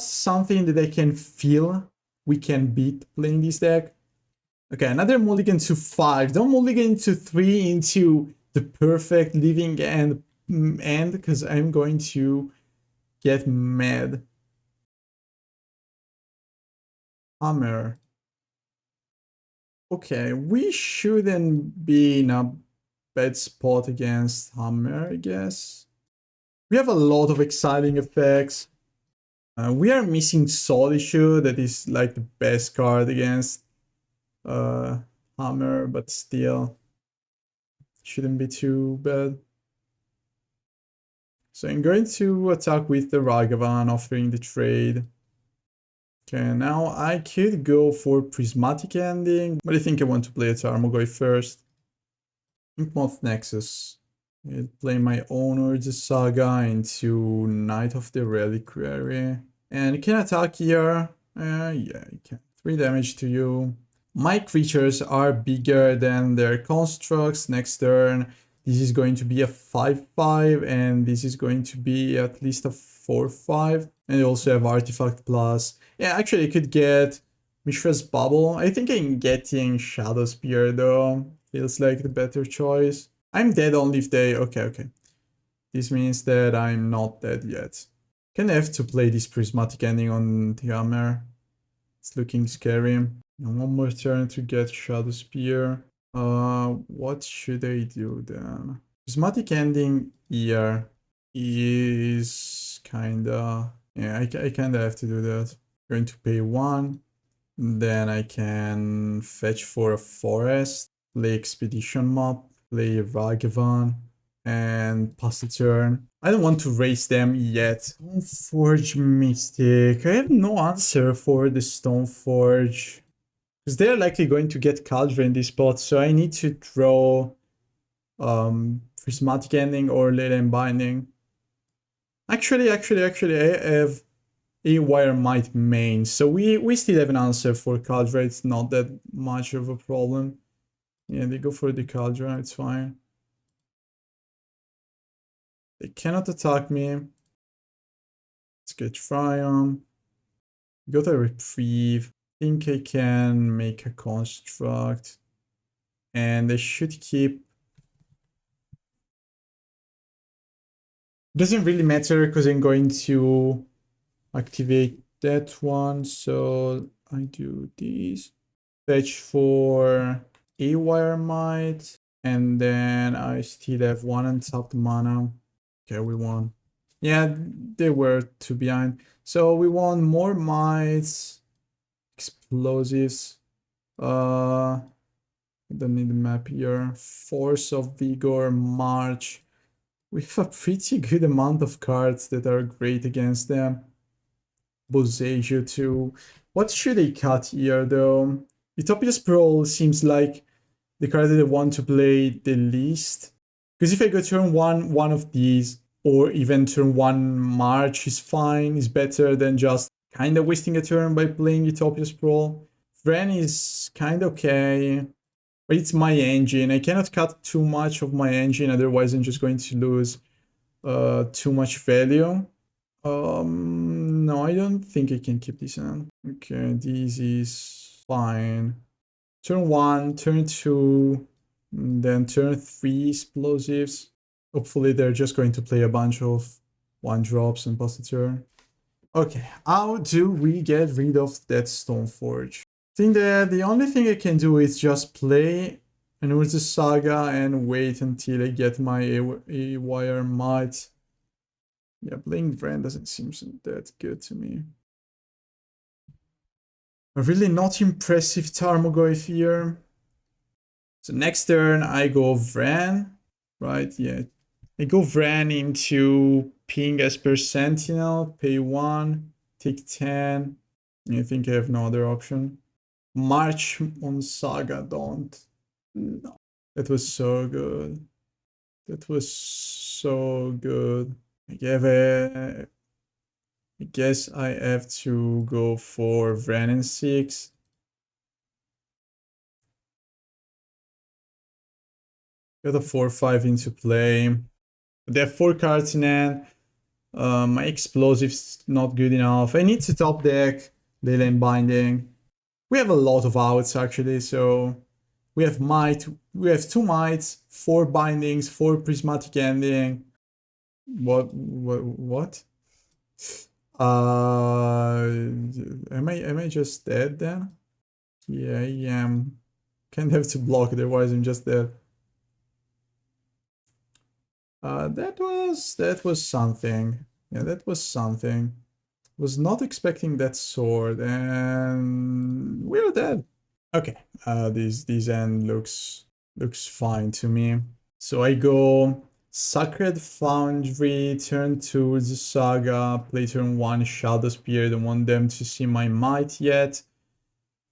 something that I can feel we can beat playing this deck. Okay, another mulligan to 5. Don't mulligan to 3 into the perfect Living End because I'm going to get mad. Hammer. Okay, we shouldn't be in a bad spot against Hammer, I guess. We have a lot of exciting effects. We are missing Solitude, that is like the best card against Hammer, but still shouldn't be too bad. So I'm going to attack with the Ragavan, offering the trade. Okay, now I could go for Prismatic Ending, but I think I want to play a Tarmogoyf first. Inkmoth Nexus. I'll play my own the Saga into Knight of the Reliquary. And can attack here. Yeah, you can. 3 damage to you. My creatures are bigger than their constructs. Next turn, this is going to be a 5/5, and this is going to be at least a 4/5. And they also have Artifact Plus. Yeah, actually, I could get Mishra's Bauble. I think I'm getting Shadowspear, though. Feels like the better choice. I'm dead only if they... Okay. This means that I'm not dead yet. Can have to play this Prismatic Ending on the Hammer. It's looking scary. And one more turn to get Shadowspear. What should I do then? Prismatic Ending here is kinda... Yeah, I kinda have to do that. Going to pay 1. Then I can fetch for a forest, play Expedition Map, play Ragavan, and pass the turn. I don't want to raise them yet. Stoneforge Mystic. I have no answer for the Stoneforge. Because they're likely going to get Cauldron in this spot, so I need to draw Prismatic Ending or Leyline Binding. Actually, I have Haywire Mite main, so we still have an answer for Cauldron. It's not that much of a problem. Yeah, they go for the Cauldron, it's fine. They cannot attack me. Let's get Triome. Got a Reprieve. I think I can make a construct. And I should keep... Doesn't really matter because I'm going to activate that one. So I do this. Fetch for Haywire Mite. And then I still have 1 untapped mana. Okay, we won. Yeah, they were 2 behind. So we won more mites, explosives. I don't need the map here. Force of Vigor, March. We have a pretty good amount of cards that are great against them. Boseiju too. What should I cut here though? Utopia Sprawl seems like the card that I want to play the least. Because if I go turn 1, one of these, or even turn 1 March is fine, is better than just kind of wasting a turn by playing Utopia Sprawl. Wrenn is kind of okay, but it's my engine. I cannot cut too much of my engine, otherwise I'm just going to lose too much value. No, I don't think I can keep this on. Okay, this is fine. Turn 1, turn 2, then turn 3 explosives. Hopefully they're just going to play a bunch of 1-drops and pass the turn. Okay, how do we get rid of that Stoneforge? I think that the only thing I can do is just play an Urza Saga and wait until I get my Haywire Mite. Yeah, playing Wrenn doesn't seem that good to me. A really not impressive Tarmogoyf here. So next turn I go Wrenn, right? Yeah, I go Wrenn into ping as per Sentinel, pay 1, take 10. I think I have no other option. March on Saga, don't. No. That was so good. That was so good. I guess I have to go for Wrenn and Six. Got a 4-5 into play. They have 4 cards in hand. My explosive's not good enough. I need to top deck Leyline Binding. We have a lot of outs actually, so we have Mite, we have 2 Mites, 4 Bindings, 4 Prismatic Ending. What? Am I just dead then? Yeah, I am. Can't have to block, otherwise I'm just dead. That was something. Yeah, that was something. Was not expecting that sword, and we're dead. Okay, this end looks fine to me. So I go Sacred Foundry, turn 2 the Saga, play turn 1 Shadowspear. Don't want them to see my Mite yet,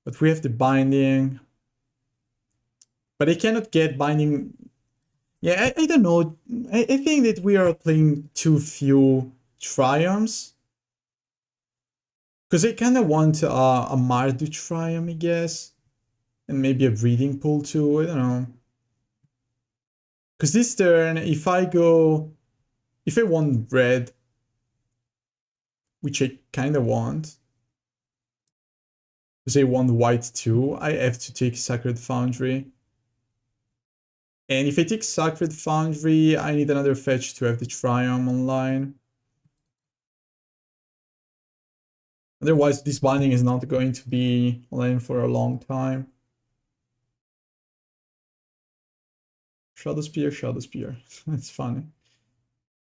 but we have the Binding. But I cannot get Binding. Yeah, I don't know. I think that we are playing too few Triomes. Because I kind of want a Mardu Triome, I guess. And maybe a Breeding Pool too, I don't know. Because this turn, if I want red, which I kind of want, because I want white too, I have to take Sacred Foundry. And if I take Sacred Foundry, I need another fetch to have the Triome online. Otherwise, this binding is not going to be online for a long time. Shadowspear. That's funny.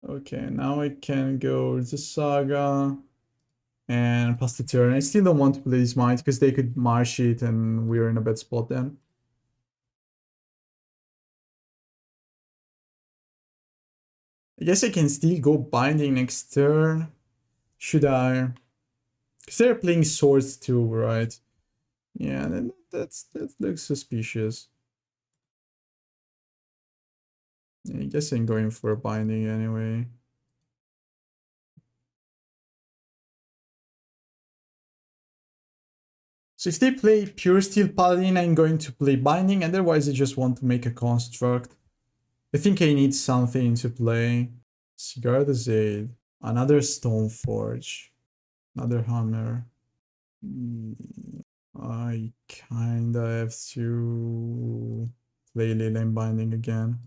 Okay, now I can go to Saga and pass the turn. I still don't want to play this Mite because they could marsh it and we're in a bad spot then. I guess I can still go Binding next turn. Should I? Because they're playing swords too, right? Yeah, that looks suspicious. Yeah, I guess I'm going for a Binding anyway. So if they play Pure Steel Paladin, I'm going to play Binding, otherwise I just want to make a construct. I think I need something to play. Cigar the Zade. Another Stoneforge. Another Hammer. I kinda have to play Leyline Binding again.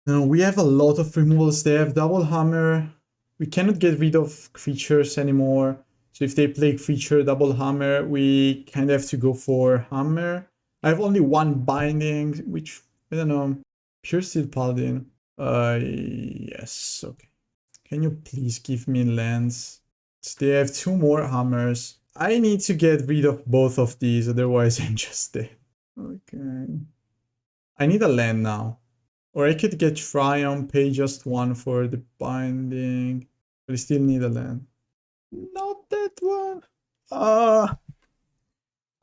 No, we have a lot of removals. They have double hammer. We cannot get rid of creatures anymore. So if they play creature double hammer, we kind of have to go for hammer. I have only 1 binding, which I don't know. Pure Steel Paladin. Yes, okay. Can you please give me lands? So they have 2 more hammers. I need to get rid of both of these, otherwise I'm just dead. Okay. I need a land now. Or I could get Triumph, pay just 1 for the binding. But I still need a land. Not that one.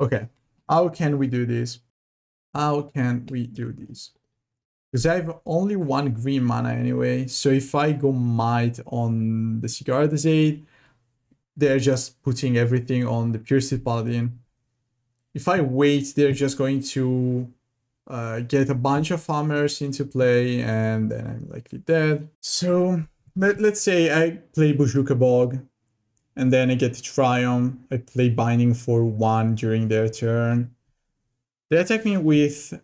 Okay. How can we do this? How can we do this? Because I have only 1 green mana anyway. So if I go Mite on the Cigar Desade, they're just putting everything on the Pure Steel Paladin. If I wait, they're just going to get a bunch of hammers into play, and then I'm likely dead. So let's say I play Bojuka Bog, and then I get the Triumph. I play Binding for 1 during their turn. They attack me with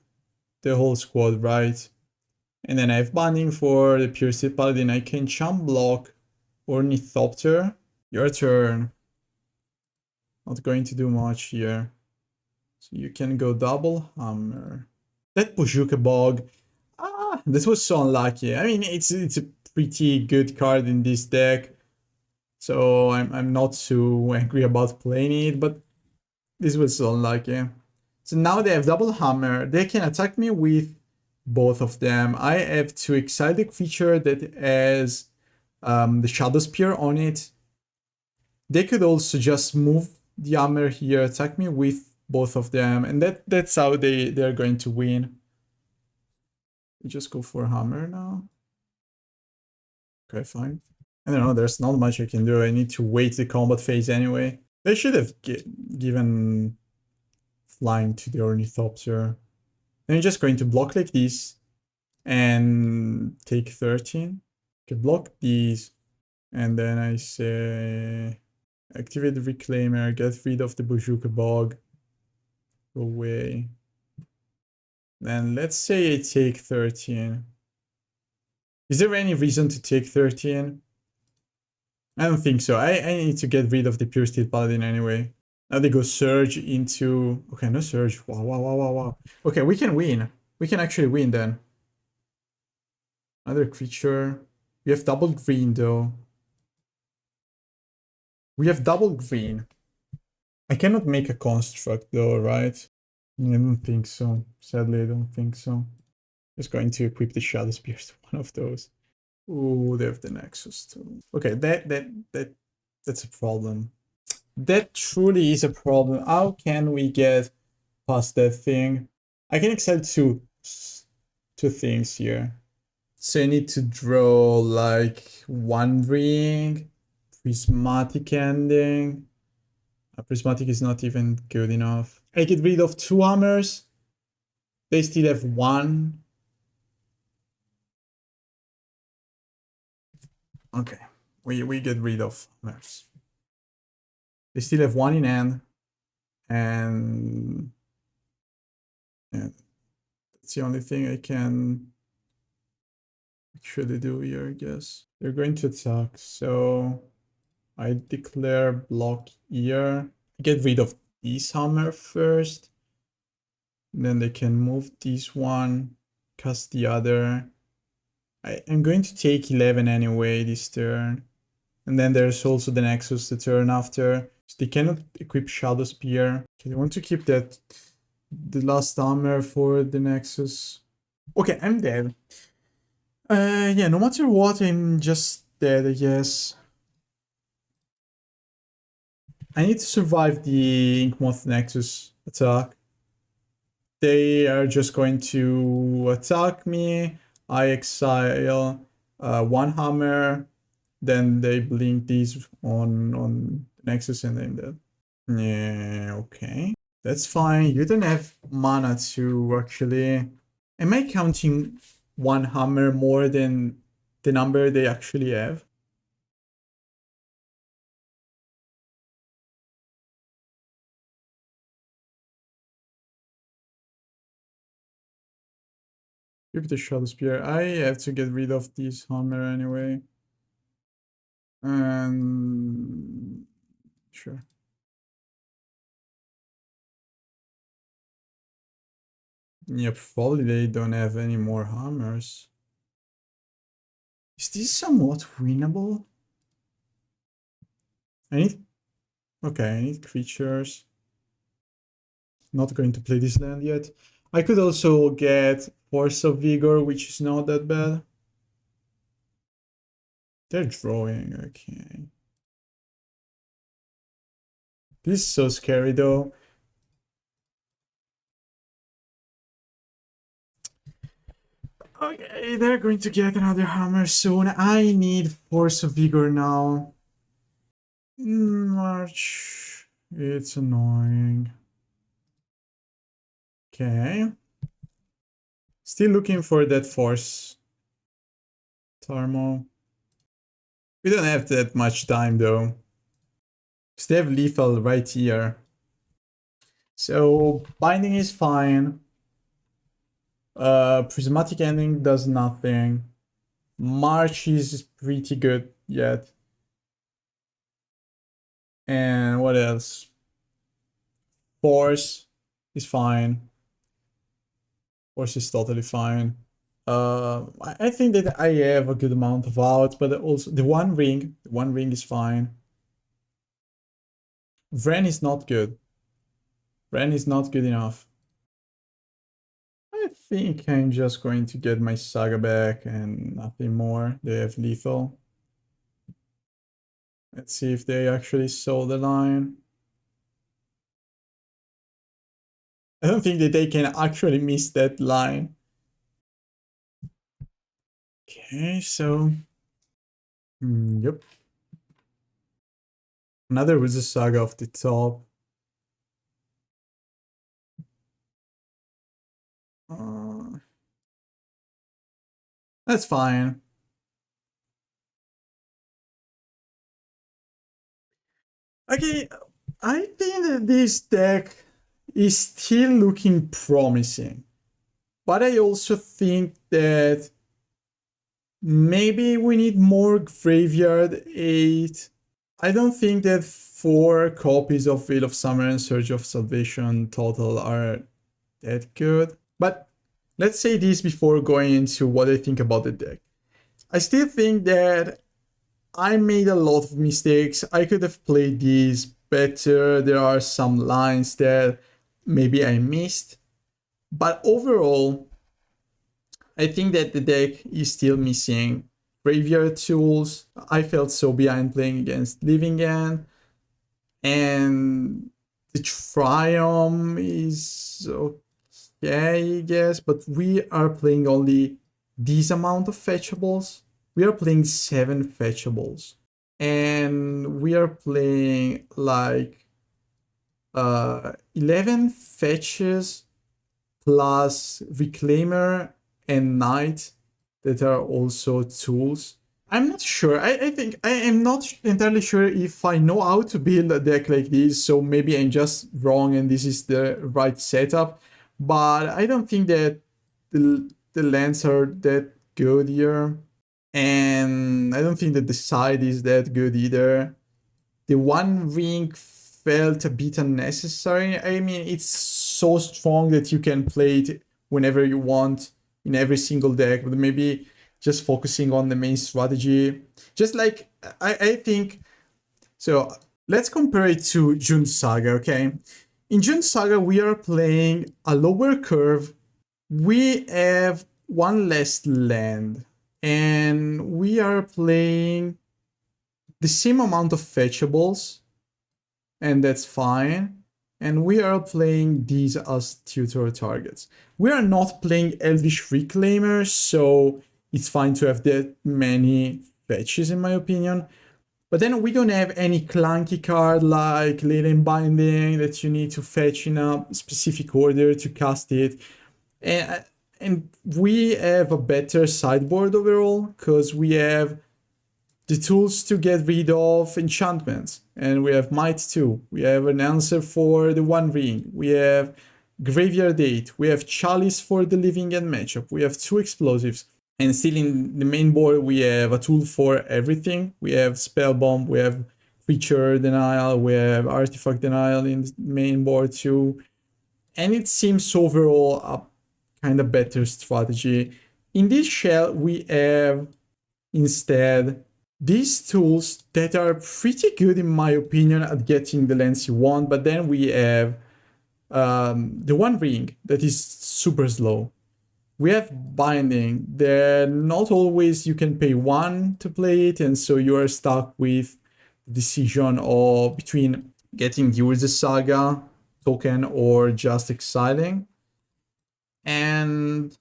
the whole squad, right? And then I have Binding for the Pure Steel Paladin. I can chump block Ornithopter. Your turn. Not going to do much here. So you can go double hammer. That Bojuka Bog. Ah, this was so unlucky. I mean, it's a pretty good card in this deck. So I'm not too angry about playing it, but this was so unlucky. So now they have double hammer. They can attack me with both of them. I have to excite the creature that has the Shadowspear on it. They could also just move the hammer here, attack me with both of them, and that's how they're going to win. We just go for hammer now. Okay, fine. I don't know, there's not much I can do. I need to wait the combat phase anyway. They should have given flying to the Ornithopter. Then you're just going to block like this and take 13. Okay, block these. And then I say activate the Reclaimer, get rid of the Bojuka Bog. Go away. Then let's say I take 13. Is there any reason to take 13? I don't think so. I need to get rid of the Pure Steel Paladin anyway. Now they go Surge into... Okay, no Surge. Wow. Okay, we can win. We can actually win then. Another creature. We have double green though. We have double green. I cannot make a construct though, right? I don't think so. Sadly, I don't think so. Just going to equip the Shadowspear to one of those. Ooh, they have the Nexus too. Okay, that's a problem. That truly is a problem. How can we get past that thing? I can excel two things here. So I need to draw like Wandering, Prismatic Ending. Prismatic is not even good enough. I get rid of 2 hammers. They still have 1. Okay, we get rid of hammers. They still have 1 in hand. And that's the only thing I can actually do here, I guess. They're going to attack, so I declare block here. Get rid of this hammer first. Then they can move this one, cast the other. I'm going to take 11 anyway this turn. And then there's also the Nexus the turn after. So they cannot equip Shadowspear. Okay, they want to keep that the last hammer for the Nexus. Okay, I'm dead. Yeah, no matter what, I'm just dead, I guess. I need to survive the Inkmoth Nexus attack. They are just going to attack me. I exile 1 hammer. Then they blink these on Nexus and I'm dead. Yeah, okay. That's fine. You don't have mana to actually... Am I counting 1 hammer more than the number they actually have? Give the Shadowspear. I have to get rid of this hammer anyway. And sure. Yep, probably they don't have any more hammers. Is this somewhat winnable? Okay, I need creatures. Not going to play this land yet. I could also get Force of Vigor, which is not that bad. They're drawing, okay. This is so scary though. Okay, they're going to get another hammer soon. I need Force of Vigor now. March. It's annoying. Okay. Still looking for that Force. Tarmo. We don't have that much time though. Because they have lethal right here. So Binding is fine. Prismatic Ending does nothing. March is pretty good yet. And what else? Force is fine. Force is totally fine. I think that I have a good amount of outs, but also the One Ring is fine. Wrenn is not good. Wrenn is not good enough. I think I'm just going to get my Saga back and nothing more. They have lethal. Let's see if they actually saw the line. I don't think that they can actually miss that line. Okay, so... yep. Another Wizard Saga off the top. That's fine. Okay, I think that this deck is still looking promising. But I also think that maybe we need more Graveyard 8. I don't think that 4 copies of Veil of Summer and Surge of Salvation total are that good. But let's say this before going into what I think about the deck. I still think that I made a lot of mistakes. I could have played these better. There are some lines that maybe I missed. But overall, I think that the deck is still missing graveyard tools. I felt so behind playing against Living End. And the Triome is okay, I guess. But we are playing only this amount of fetchables. We are playing 7 fetchables. And we are playing like 11 fetches plus Reclaimer and Knight that are also tools. I'm not sure. I think I am not entirely sure if I know how to build a deck like this, so maybe I'm just wrong and this is the right setup. But I don't think that the lands are that good here. And I don't think that the side is that good either. The One Ring felt a bit unnecessary. I mean, it's so strong that you can play it whenever you want in every single deck, but maybe just focusing on the main strategy. Just like, I think... So, let's compare it to June Saga, okay? In June Saga, we are playing a lower curve. We have one less land. And we are playing the same amount of fetchables. And that's fine. And we are playing these as tutor targets. We are not playing Elvish Reclaimer, so it's fine to have that many fetches in my opinion. But then we don't have any clunky card like Leyline Binding that you need to fetch in a specific order to cast it. And we have a better sideboard overall because we have the tools to get rid of enchantments. And we have Might too. We have an answer for the One Ring. We have Graveyard 8. We have Chalice for the Living End matchup. We have 2 explosives. And still in the main board, we have a tool for everything. We have Spell Bomb, we have Creature Denial, we have Artifact Denial in the main board too. And it seems overall a kind of better strategy. In this shell, we have instead these tools that are pretty good in my opinion at getting the lands you want, but then we have the One Ring that is super slow. We have Binding that not always you can pay 1 to play it, and so you are stuck with the decision of between getting the Wizard Saga token or just exiling. And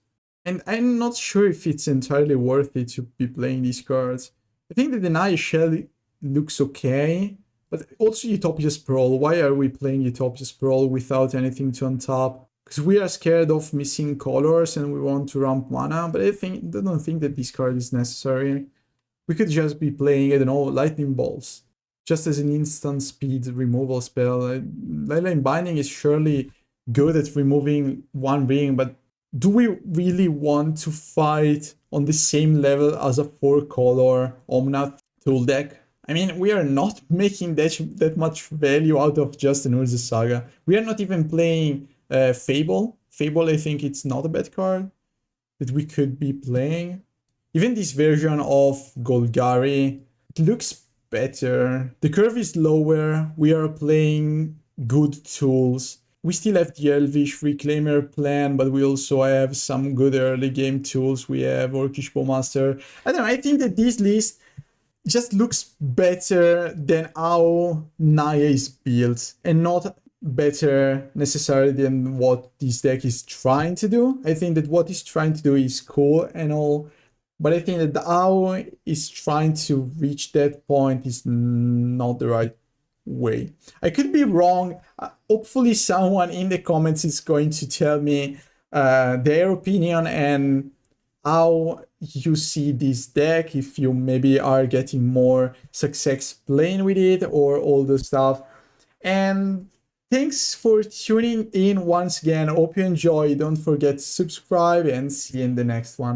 I'm not sure if it's entirely worth it to be playing these cards. I think that the Naya shell looks okay, but also Utopia Sprawl. Why are we playing Utopia Sprawl without anything to untap? Because we are scared of missing colors and we want to ramp mana, but I don't think that this card is necessary. We could just be playing, I don't know, Lightning Bolts, just as an instant speed removal spell. Leyline Binding is surely good at removing One Ring, but do we really want to fight on the same level as a 4-color Omnath tool deck? I mean, we are not making that much value out of just an Urza Saga. We are not even playing Fable. Fable, I think it's not a bad card that we could be playing. Even this version of Golgari, it looks better. The curve is lower. We are playing good tools. We still have the Elvish Reclaimer plan, but we also have some good early game tools. We have Orcish Bowmaster. I don't know, I think that this list just looks better than how Naya is built, and not better necessarily than what this deck is trying to do. I think that what it's trying to do is cool and all, but I think that how it's trying to reach that point is not the right way. I could be wrong. Hopefully someone in the comments is going to tell me their opinion and how you see this deck, if you maybe are getting more success playing with it or all the stuff. And thanks for tuning in once again. Hope you enjoy. Don't forget to subscribe and see you in the next one.